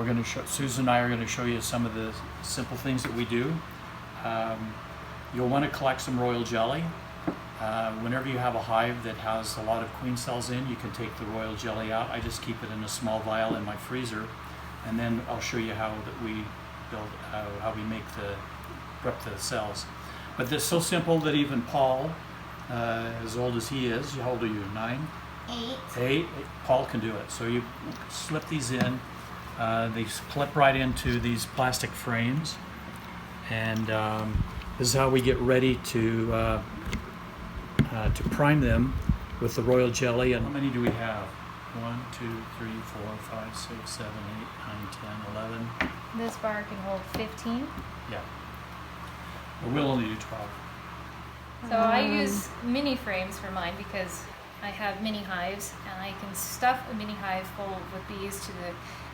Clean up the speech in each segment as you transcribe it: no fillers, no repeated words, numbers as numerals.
We're going to show, Susan and I are going to show you some of the simple things that we do. You'll want to collect some royal jelly. Whenever you have a hive that has a lot of queen cells in, you can take the royal jelly out. I just keep it in a small vial in my freezer, and then I'll show you how that we build, how we make the cells. But this is so simple that even Paul, as old as he is, how old are you? 9? 8. Paul can do it. So you slip these in. They clip right into these plastic frames, and this is how we get ready to prime them with the royal jelly. And how many do we have? 1, 2, 3, 4, 5, 6, 7, 8, 9, 10, 11. This bar can hold 15. Yeah. But we'll only do 12. So I use mini frames for mine because I have mini hives, and I can stuff a mini hive full with bees to the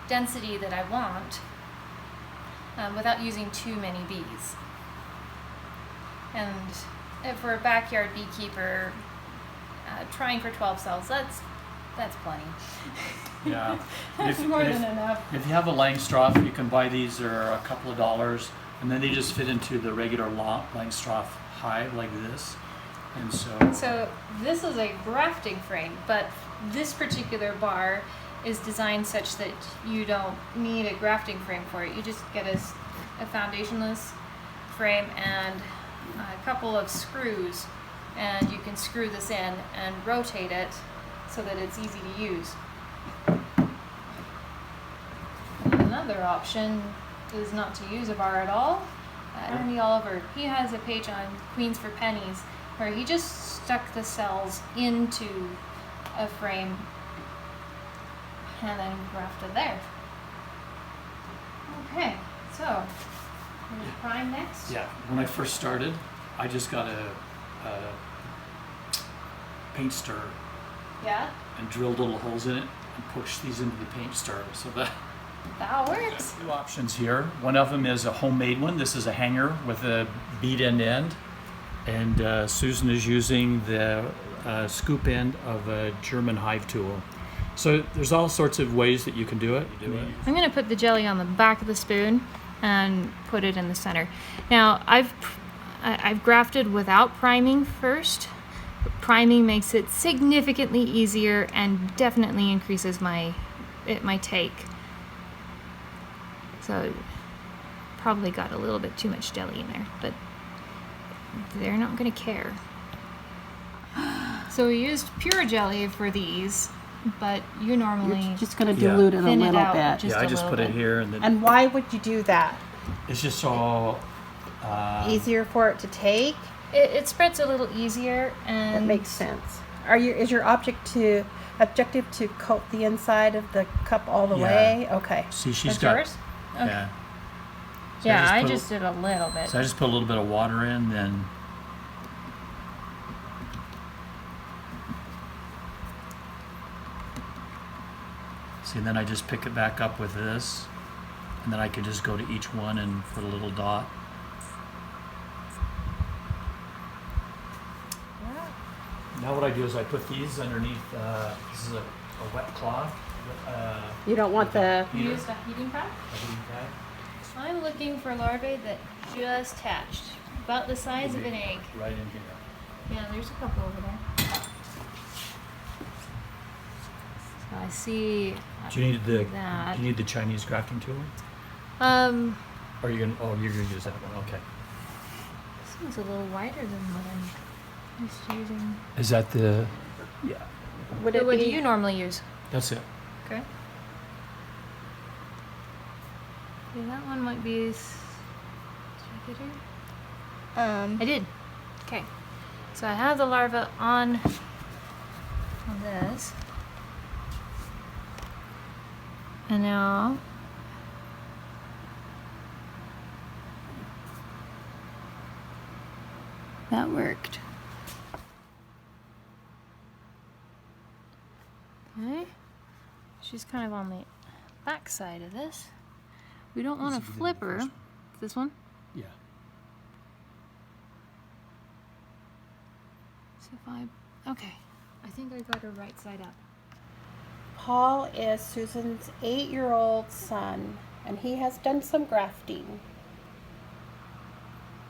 density that I want without using too many bees. And for a backyard beekeeper, trying for 12 cells, that's plenty. Yeah. That's more than enough. If you have a LANGSTROTH, you can buy these. They're a couple of dollars, and then they just fit into the regular LANGSTROTH hive like this. And so this is a grafting frame, but this particular bar is designed such that you don't need a grafting frame for it. You just get a foundationless frame and a couple of screws, and you can screw this in and rotate it so that it's easy to use. Another option is not to use a bar at all. Ernie Oliver, he has a page on Queens for Pennies where he just stuck the cells into a frame and then grafted there. Okay, so we're gonna prime next. yeah, when I first started, I just got a paint stirrer. Yeah, And drilled little holes in it and pushed these into the paint stirrer. So that works. two options here. One of them is a homemade one. This is a hanger with a bead end, and Susan is using the scoop end of a German hive tool. So there's all sorts of ways that you can do it. I'm going to put the jelly on the back of the spoon and put it in the center. Now I've grafted without priming first. Priming makes it significantly easier and definitely increases my take. So probably got a little bit too much jelly in there, but they're not going to care. So we used pure jelly for these, but you normally You're just going to dilute it a thin it little out bit. Yeah, I just put it here, and then And why would you do that? it's just so Easier for it to take? it spreads a little easier, and That makes sense. Is your objective to coat the inside of the cup all the Yeah. way? Okay. See, she's That's got yours? Okay. yeah. So Yeah, I put a- just did a little bit. So I just put a little bit of water in, then see, then I just pick it back up with this, and then I can just go to each one and put a little dot. Now what I do is I put these underneath, this is a wet cloth. You don't want the... You used a heating pad? A heating pad. I'm looking for larvae that just hatched, about the size of an egg. Right in here. Yeah, there's a couple over there. So I see Do you need that. do you need the Chinese grafting tool? Or are you gonna you're gonna use that one, okay. This one's a little wider than what I'm just using. Is that the yeah. Would What it do be... you normally use? That's it. Okay. Yeah, that one might be. Did I get her? I did. Okay. So I have the larva on this. And now that worked. Okay. She's kind of on the back side of this. We don't want to flip her. This one? Yeah. So if I, okay, I think I got her right side up. Paul is Susan's 8-year-old son, and he has done some grafting.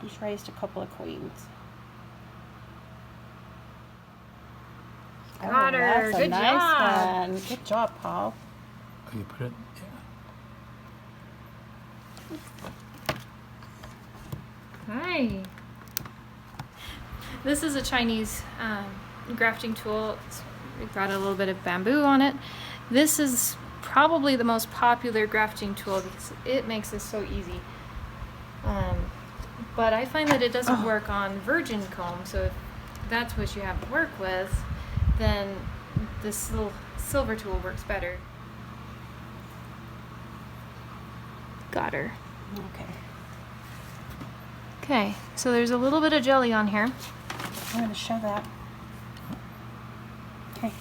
He's raised a couple of queens. Got her. That's a Good nice job. one. Good job, Paul. Oh, you put it, Hi. This is a Chinese grafting tool. We've got a little bit of bamboo on it. This is probably the most popular grafting tool because it makes this so easy. But I find that it doesn't work on virgin comb, so if that's what you have to work with, then this little silver tool works better. Got her. Okay. Okay, so there's a little bit of jelly on here. I'm going to show that. Okay.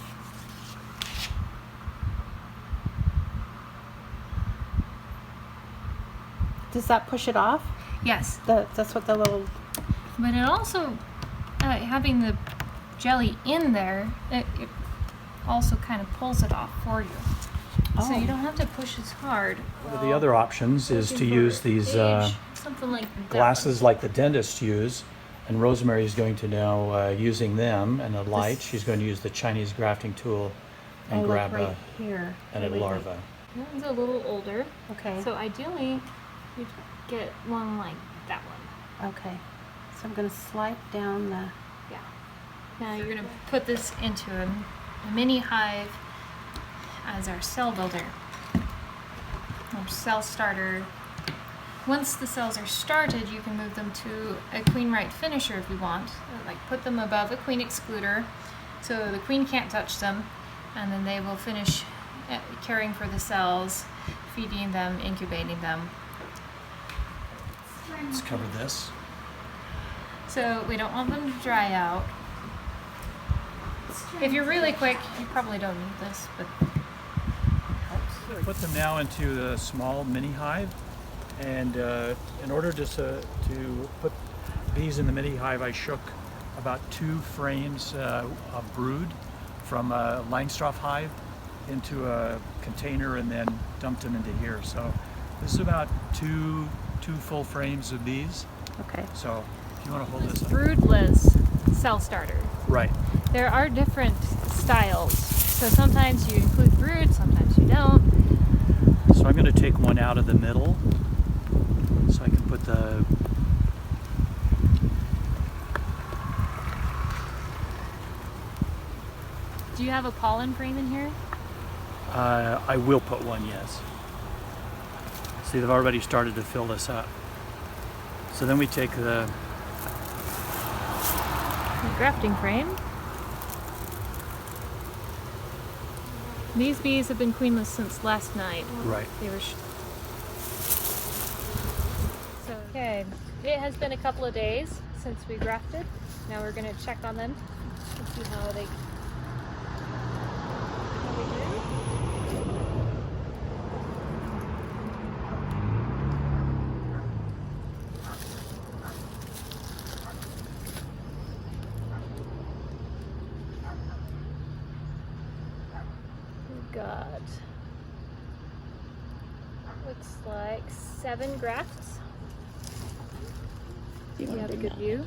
Does that push it off? Yes, That's what the little... but it also, having the jelly in there, it also kind of pulls it off for you. So you don't have to push as hard. one of the other options is to use these Something like that. glasses like the dentists use, and Rosemary is going to now using them and a light. She's going to use the Chinese grafting tool and look grab right here. a Wait. larva. That one's a little older. Okay. So ideally, you'd get one like that one. Okay. So I'm going to slide down the... Yeah. Now you're going to put this into a mini hive as our cell builder, or cell starter. Once the cells are started, you can move them to a queen right finisher if you want. Like put them above a queen excluder so the queen can't touch them, and then they will finish caring for the cells, feeding them, incubating them. Let's cover this. So we don't want them to dry out. If you're really quick, you probably don't need this, but it helps. Put them now into the small mini hive, and in order to put these in the mini hive, I shook about 2 frames of brood from a LANGSTROTH hive into a container and then dumped them into here. So this is about two full frames of these. Okay. So if you want to hold this up. Broodless cell starter. Right. There are different styles. So sometimes you include brood, sometimes you don't. So I'm going to take one out of the middle so I can put the... Do you have a pollen frame in here? I will put one, yes. See, they've already started to fill this up. So then we take the Grafting frame. These bees have been queenless since last night. right. They were. Okay, it has been a couple of days since we grafted. Now we're going to check on them and see how they do. We've got, looks like 7 grafts. You have a good view.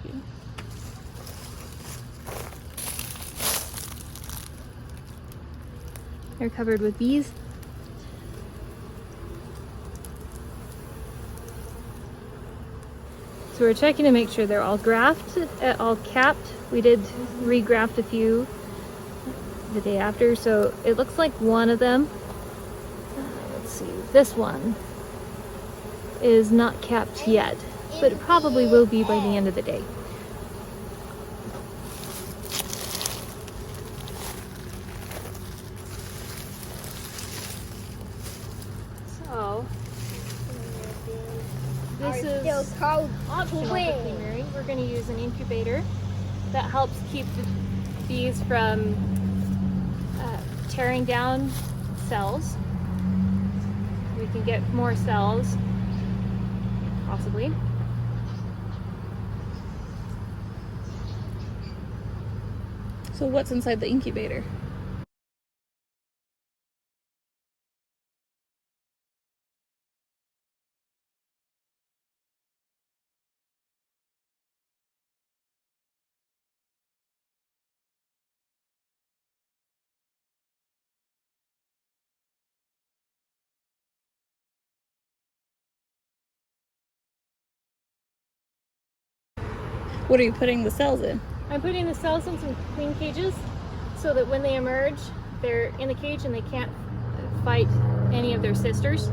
They're covered with bees. So we're checking to make sure they're all all capped. We did regraft a few the day after, so it looks like one of them, let's see, this one is not capped yet, but it probably will be by the end of the day. So, this is optional for queen rearing. We're going to use an incubator that helps keep the bees from tearing down cells. We can get more cells, possibly. So what's inside the incubator? What are you putting the cells in? I'm putting the cells in some queen cages so that when they emerge, they're in the cage and they can't fight any of their sisters.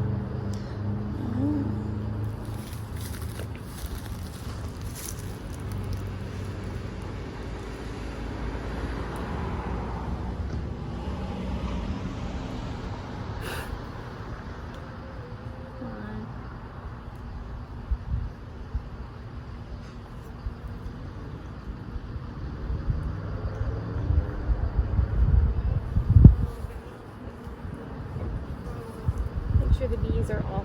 Make sure the bees are off.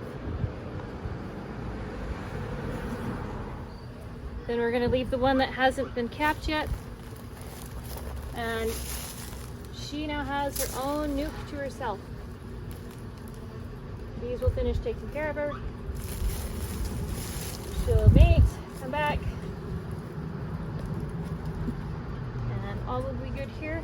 Then we're going to leave the one that hasn't been capped yet. And she now has her own nuke to herself. Bees will finish taking care of her. She'll mate, come back. And all will be good here.